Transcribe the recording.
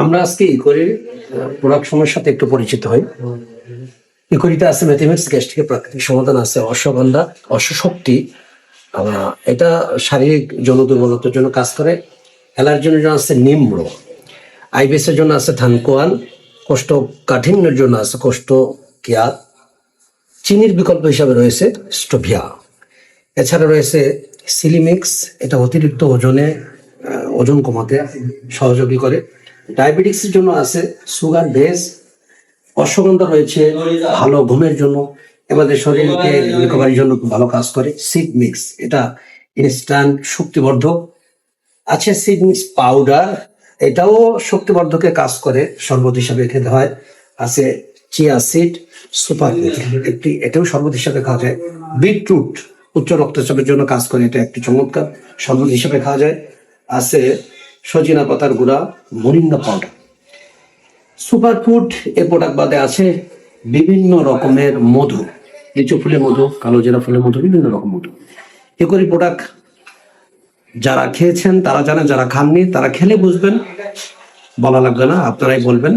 আমরা আজকে ইকোরির প্রোডাক্ট সময়ের সাথে একটু পরিচিত হই। ইকোরিতে আছে ম্যাথমেটিক্স, গ্যাস্ট্রিকের প্রাকৃতিক সমাধান, আছে অশ্বগন্ধা, অশ্বশক্তি। এটা শারীরিক যৌন দুর্বলতার জন্য কাজ করে। অ্যালার্জির জন্য আছে নিম্র। আইবিএসের জন্য আছে থানকোয়ান। কোষ্ঠকাঠিন্যের জন্য আছে কোষ্ঠকিয়া। চিনির বিকল্প হিসাবে রয়েছে স্টোভিয়া। এছাড়া রয়েছে সিলিমিক্স, এটা অতিরিক্ত ওজন কমাতে সহযোগী করে। ডায়াবেটিক্সের জন্য আছে সুগার বেস। অশ্বগন্ধা রয়েছে ভালো ঘুমের জন্য, আমাদের শরীরকে রিকভারির জন্য খুব ভালো কাজ করে। সিড মিক্স, এটা ইনস্ট্যান্ট শক্তিবর্ধক। আছে সিড মিক্স পাউডার, এটাও শক্তিবর্ধকে কাজ করে, শরবত হিসাবে খেতে হয়। আছে চিয়া সিড সুপার, এটাও শরবত হিসাবে খাওয়া যায়। বিটরুট উচ্চ রক্তচাপের জন্য কাজ করে, এটা একটি চমৎকার শরবত হিসাবে খাওয়া যায়। আছে সজিনা পাতার গুঁড়া, মোরিঙ্গা পাউডার। সুপার ফুড এর প্রোডাক্ট বাদে আছে বিভিন্ন রকমের মধু, লিচু ফুলের মধু, কালো জিরা ফুলের মধু, বিভিন্ন রকম মধু। এগুলি প্রোডাক্ট যারা খেয়েছেন তারা জানেন, যারা খাননি তারা খেলে বুঝবেন, বলা লাগবে না, আপনারাই বলবেন।